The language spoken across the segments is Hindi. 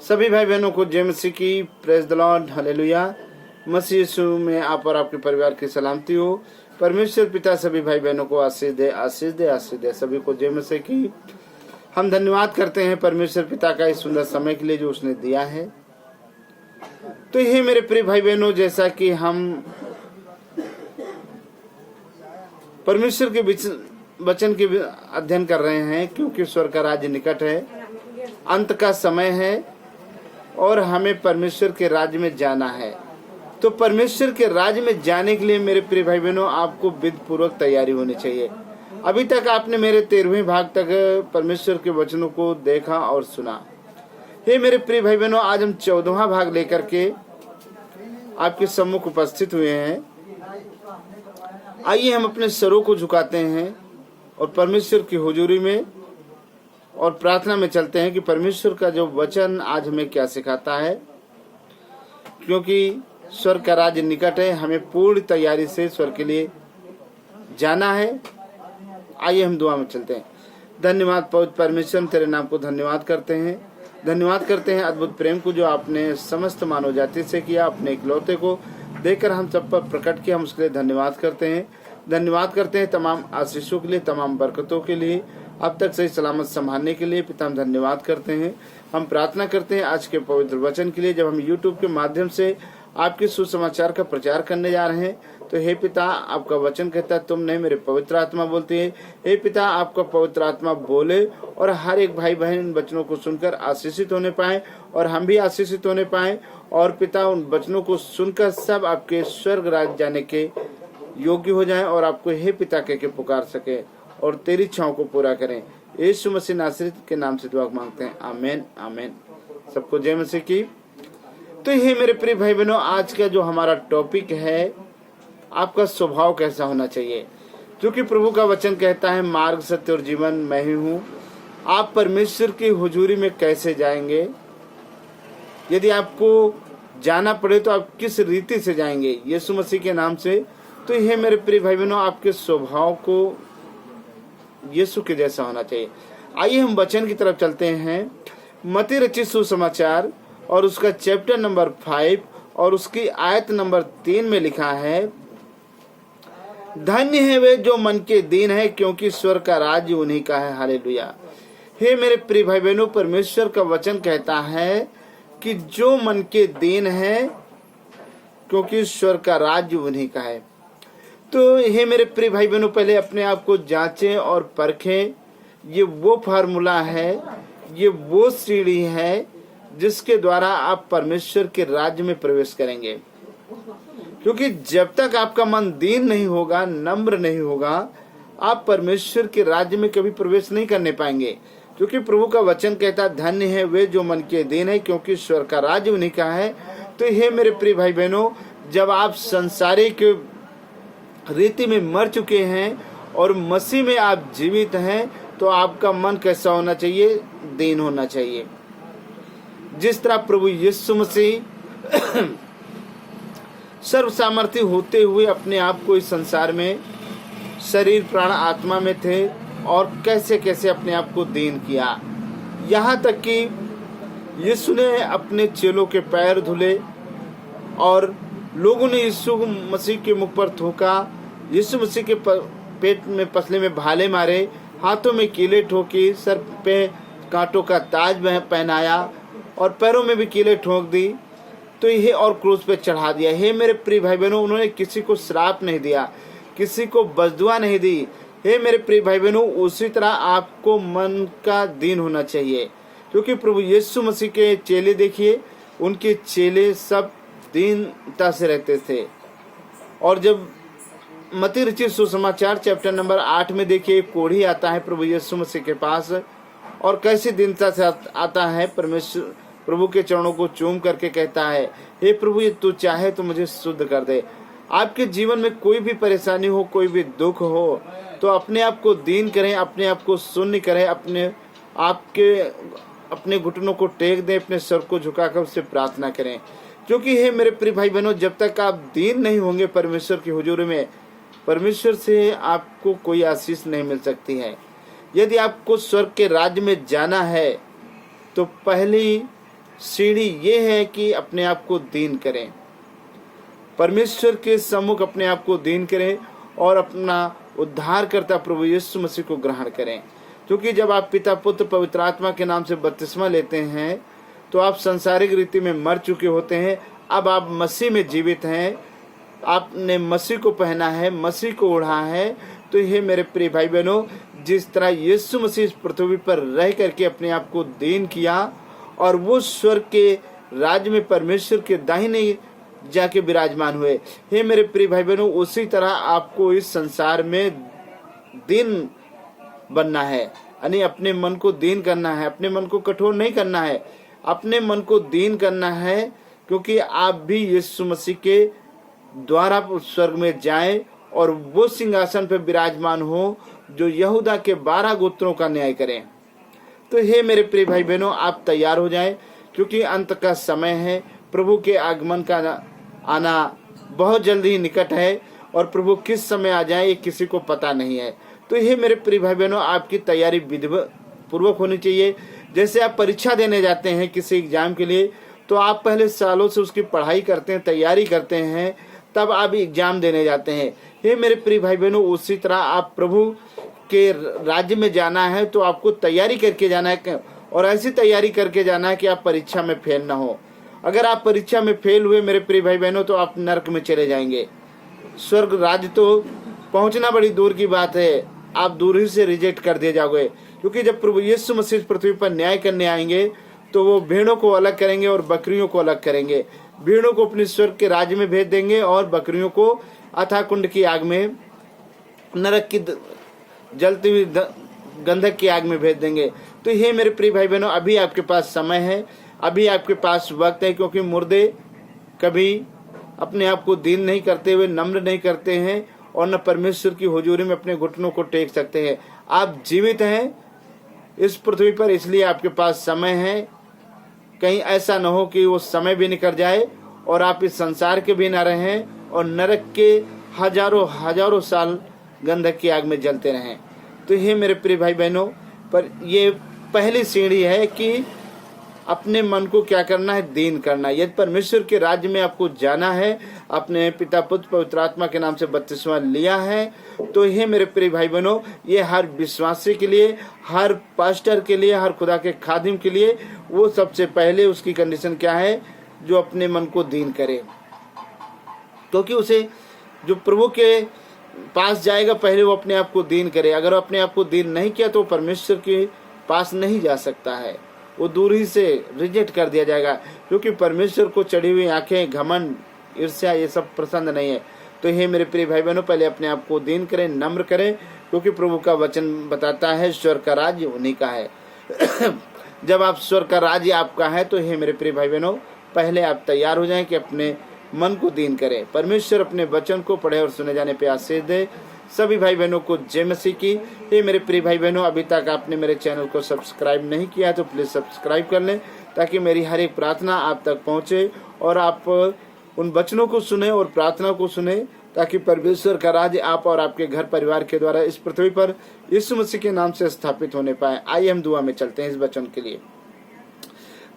सभी भाई बहनों को जय मसीह की, प्रेज द लॉर्ड, हालेलुया। मसीह यीशु में आप और आपके परिवार की सलामती हो। परमेश्वर पिता सभी भाई बहनों को आशीष दे, आशीष दे, आशीष दे। सभी को जय मसीह की। हम धन्यवाद करते हैं परमेश्वर पिता का इस सुंदर समय के लिए जो उसने दिया है। तो ये मेरे प्रिय भाई बहनों, जैसा कि हम परमेश्वर के वचन के अध्ययन कर रहे हैं, क्योंकि स्वर्ग का राज्य निकट है, अंत का समय है और हमें परमेश्वर के राज्य में जाना है। तो परमेश्वर के राज्य में जाने के लिए मेरे प्रिय भाई बहनों, आपको विधि पूर्वक तैयारी होनी चाहिए। अभी तक आपने मेरे 13वें भाग तक परमेश्वर के वचनों को देखा और सुना। हे मेरे प्रिय भाई बहनों, आज हम 14वां भाग लेकर के आपके सम्मुख उपस्थित हुए हैं। आइए हम अपने सरों को झुकाते हैं और परमेश्वर की हुजूरी में और प्रार्थना में चलते हैं कि परमेश्वर का जो वचन आज हमें क्या सिखाता है, क्योंकि स्वर्ग का राज्य निकट है। हमें पूर्ण तैयारी से स्वर्ग के लिए जाना है। आइए हम दुआ में चलते हैं। धन्यवाद पवित्र परमेश्वर, तेरे नाम को धन्यवाद करते हैं। धन्यवाद करते हैं अद्भुत प्रेम को जो आपने समस्त मानव जाति से किया, अपने इकलौते को देकर हम सब पर प्रकट किया। हम उसके लिए धन्यवाद करते हैं। धन्यवाद करते हैं तमाम आशीषों के लिए, तमाम बरकतों के लिए, अब तक सही सलामत संभालने के लिए। पिता हम धन्यवाद करते हैं। हम प्रार्थना करते हैं आज के पवित्र वचन के लिए। जब हम YouTube के माध्यम से आपके सुसमाचार का प्रचार करने जा रहे हैं, तो हे पिता, आपका वचन कहता है तुम नहीं, मेरे पवित्र आत्मा बोलती है। हे पिता, आपका पवित्र आत्मा बोले और हर एक भाई बहन वचनों को सुनकर आशीषित होने पाए और हम भी आशीषित होने पाए। और पिता, उन वचनों को सुनकर सब आपके स्वर्ग राज्य जाने के योग्य हो जाएं और आपको हे पिता कह के पुकार सके और तेरी इच्छाओं को पूरा करें। यीशु मसीह नासरीत के नाम से दुआ मांगते हैं, आमीन आमीन। सबको जय मसीह की। तो ये मेरे प्रिय भाई बहनों, आज का जो हमारा टॉपिक है, आपका स्वभाव कैसा होना चाहिए। क्योंकि प्रभु का वचन कहता है मार्ग, सत्य और जीवन मैं ही हूँ। आप परमेश्वर की हुजूरी में कैसे जाएंगे? यदि आपको जाना पड़े तो आप किस रीति से जाएंगे? यीशु मसीह के नाम से। तो यह मेरे प्रिय भाई बहनों, आपके स्वभाव को यीशु के जैसा होना चाहिए। आइए हम वचन की तरफ चलते हैं। मत्ती रचित सुसमाचार और उसका चैप्टर नंबर 5 और उसकी आयत नंबर 3 में लिखा है, धन्य है वे जो मन के दीन है, क्योंकि स्वर्ग का राज्य उन्हीं का है। हालेलुया। हे मेरे प्रिय भाई बहनों, परमेश्वर का वचन कहता है कि जो मन के दीन है, क्योंकि स्वर्ग का राज्य उन्हीं का है। तो हे मेरे प्रिय भाई बहनों, पहले अपने आप को जांचें और परखें। ये वो फार्मूला है, ये वो सीढ़ी है जिसके द्वारा आप परमेश्वर के राज्य में प्रवेश करेंगे। क्योंकि जब तक आपका मन दीन नहीं होगा, नम्र नहीं होगा, आप परमेश्वर के राज्य में कभी प्रवेश नहीं करने पाएंगे। क्योंकि प्रभु का वचन कहता, धन्य है वे जो मन के दीन है, क्योंकि स्वर्ग का राज्य उन्हीं का है। तो हे मेरे प्रिय भाई बहनों, जब आप संसारिक रीति में मर चुके हैं और मसीह में आप जीवित हैं, तो आपका मन कैसा होना चाहिए? दीन होना चाहिए। जिस तरह प्रभु यीशु मसीह सर्व सामर्थ्य होते हुए अपने आप को इस संसार में शरीर, प्राण, आत्मा में थे और कैसे कैसे अपने आप को दीन किया। यहाँ तक कि यीशु ने अपने चेलों के पैर धुले और लोगों ने यीशु मसीह के मुख पर थूका। यीशु मसीह के पेट में, पसले में भाले मारे, हाथों में कीले ठोकी, सर पे कांटों का ताज पहनाया और पैरों में भी कीले ठोक दी। तो ये और क्रूस पे चढ़ा दिया। हे मेरे प्रिय भाई बहनों, उन्होंने किसी को श्राप नहीं दिया, किसी को बददुआ नहीं दी। हे मेरे प्रिय भाई बहनों, उसी तरह आपको मन का दीन होना चाहिए। क्योंकि प्रभु यीशु मसीह के चेले देखिए, उनके चेले सब दीनता से रहते थे। और जब मत्ती रचित सुसमाचार चैप्टर नंबर 8 में देखिए, एक कोढ़ी आता है प्रभु यीशु मसीह के पास और कैसी दीनता से आता है। परमेश्वर प्रभु के चरणों को चूम करके कहता है, हे प्रभु, ये तू चाहे तो मुझे शुद्ध कर दे। आपके जीवन में कोई भी परेशानी हो, कोई भी दुख हो, तो अपने आप को दीन करें, अपने आप को शून्य करें, अपने घुटनों को टेक दें, अपने सर को झुकाकर उससे प्रार्थना करें। क्योंकि हे मेरे प्रिय भाई बहनों, जब तक आप दीन नहीं होंगे परमेश्वर की हुजूरी में, परमेश्वर से आपको कोई आशीष नहीं मिल सकती है। यदि आपको स्वर्ग के राज्य में जाना है, तो पहली सीढ़ी ये है कि अपने आप को दीन करें, परमेश्वर के सम्मुख अपने आप को दीन करें और अपना उद्धारकर्ता प्रभु यीशु मसीह को ग्रहण करें। क्योंकि जब आप पिता पुत्र पवित्र आत्मा के नाम से बपतिस्मा लेते हैं तो आप सांसारिक रीति में मर चुके होते हैं। अब आप मसीह में जीवित हैं, आपने मसीह को पहना है, मसीह को ओढ़ा है। तो ये मेरे प्रिय भाई बहनों, जिस तरह यीशु मसीह पृथ्वी पर रह करके अपने आप को दीन किया और वो स्वर्ग के राज्य में परमेश्वर के दाहिने जाके विराजमान हुए, हे मेरे प्रिय भाई बहनों, उसी तरह आपको इस संसार में दीन बनना है। यानी अपने मन को दीन करना है, अपने मन को कठोर नहीं करना है, अपने मन को दीन करना है। क्योंकि आप भी यीशु मसीह के द्वारा स्वर्ग में जाएं और वो सिंहासन पर विराजमान हो जो यहूदा के 12 गोत्रों का न्याय करें। तो हे मेरे प्रिय भाई बहनों, आप तैयार हो जाएं, क्योंकि अंत का समय है। प्रभु के आगमन का आना बहुत जल्दी ही निकट है और प्रभु किस समय आ जाए ये किसी को पता नहीं है। तो हे मेरे प्रिय भाई बहनों, आपकी तैयारी विधिवत पूर्वक होनी चाहिए। जैसे आप परीक्षा देने जाते हैं किसी एग्जाम के लिए, तो आप पहले सालों से उसकी पढ़ाई करते हैं, तैयारी करते हैं, तब आप एग्जाम देने जाते हैं। हे मेरे प्रिय भाई बहनों, उसी तरह आप प्रभु के राज्य में जाना है तो आपको तैयारी करके जाना है, और ऐसी तैयारी करके जाना है कि आप परीक्षा में फेल ना हो। अगर आप परीक्षा में फेल हुए मेरे प्रिय भाई बहनों, तो आप नरक में चले जाएंगे। स्वर्ग राज्य तो पहुंचना बड़ी दूर की बात है, आप दूर ही से रिजेक्ट कर दिए जाओगे। क्योंकि जब प्रभु यीशु मसीह पृथ्वी पर न्याय करने आएंगे तो वो भेड़ों को अलग करेंगे और बकरियों को अलग करेंगे। भेड़ों को अपने स्वर्ग के राज्य में भेज देंगे और बकरियों को अथाह कुंड की आग में, नरक की जलती हुई गंधक की आग में भेज देंगे। तो ये मेरे प्रिय भाई बहनों, अभी आपके पास समय है, अभी आपके पास वक्त है। क्योंकि मुर्दे कभी अपने आप को दीन नहीं करते हुए नम्र नहीं करते हैं और न परमेश्वर की हुजूरी में अपने घुटनों को टेक सकते हैं। आप जीवित हैं इस पृथ्वी पर, इसलिए आपके पास समय है। कहीं ऐसा न हो कि वो समय भी निकल जाए और आप इस संसार के भी न रहें और नरक के हजारों साल गंधक की आग में जलते रहें। तो ये मेरे प्रिय भाई बहनों, पर ये पहली सीढ़ी है कि अपने मन को क्या करना है, दीन करना है। यदि परमेश्वर के राज्य में आपको जाना है, अपने पिता पुत्र पवित्र आत्मा के नाम से बपतिस्मा लिया है, तो ये मेरे प्रिय भाई बहनों, ये हर विश्वासी के लिए, हर पास्टर के लिए, हर खुदा के खादिम के लिए, वो सबसे पहले उसकी कंडीशन क्या है, जो अपने मन को दीन करे। क्योंकि उसे जो प्रभु के पास जाएगा, पहले वो अपने आप को दीन करे। अगर वो अपने आप को दीन नहीं किया तो परमेश्वर के पास नहीं जा सकता है, वो दूरी से रिजेक्ट कर दिया जाएगा। क्योंकि परमेश्वर को चढ़ी हुई आंखें, घमंड, ईर्ष्या, ये सब पसंद नहीं है। तो हे मेरे प्रिय भाई बहनों, पहले अपने आप को दीन करें, नम्र करें। क्योंकि प्रभु का वचन बताता है स्वर्ग का राज्य उन्हीं का है। जब आप स्वर्ग का राज्य आपका है, तो हे मेरे प्रिय भाई बहनों, पहले आप तैयार हो जाएं कि अपने मन को दीन करें। परमेश्वर अपने वचन को पढ़े और सुने जाने पे आशीष दे। सभी भाई बहनों को जय मसीह की। ये मेरे प्रिय भाई बहनों, अभी तक आपने मेरे चैनल को सब्सक्राइब नहीं किया तो प्लीज़ सब्सक्राइब कर लें, ताकि मेरी हर एक प्रार्थना आप तक पहुंचे और आप उन वचनों को सुने और प्रार्थना को सुने, ताकि परमेश्वर का राज्य आप और आपके घर परिवार के द्वारा इस पृथ्वी पर यीशु मसीह के नाम से स्थापित होने पाए। आइए हम दुआ में चलते हैं इस वचन के लिए।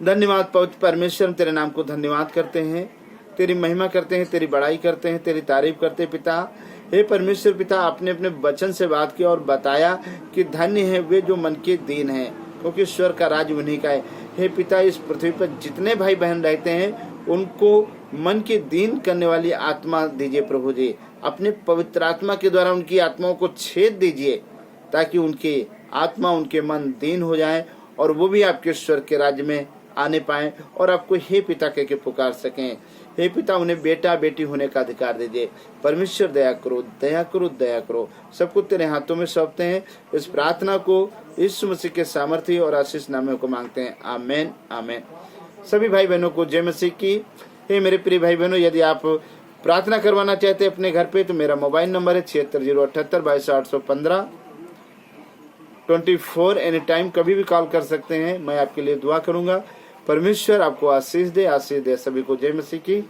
धन्यवाद पवित्र परमेश्वर, तेरे नाम को धन्यवाद करते हैं, तेरी महिमा करते हैं, तेरी बड़ाई करते हैं, तेरी तारीफ करते हैं। पिता, हे परमेश्वर पिता, आपने अपने वचन से बात की और बताया कि धन्य है वे जो मन के दीन हैं, क्योंकि ईश्वर का राज्य उन्हीं का है। हे पिता, इस पृथ्वी पर जितने भाई बहन रहते हैं उनको मन के दीन करने वाली आत्मा दीजिए प्रभु जी। अपने पवित्र आत्मा के द्वारा उनकी आत्माओं को छेद दीजिए, ताकि उनकी आत्मा, उनके मन दीन हो जाए और वो भी आपके ईश्वर के राज्य में आने पाए और आपको हे पिता कह के पुकार सकें। हे पिता, उन्हें बेटा बेटी होने का अधिकार दीजिए। परमेश्वर दया करो, दया करो, दया करो। सब कुछ तेरे हाथों में सौंपते हैं। इस प्रार्थना को यीशु मसीह के सामर्थ्य और आशीष नाम को मांगते हैं। आमेन, आमेन। सभी भाई बहनों को जय मसीह की। हे मेरे प्रिय भाई बहनों, यदि आप प्रार्थना करवाना चाहते हैं अपने घर पे, तो मेरा मोबाइल नंबर है 7608722815। 24 एनी टाइम कभी भी कॉल कर सकते हैं। मैं आपके लिए दुआ करूंगा। परमेश्वर आपको आशीष दे, आशीष दे। सभी को जय मसीह की।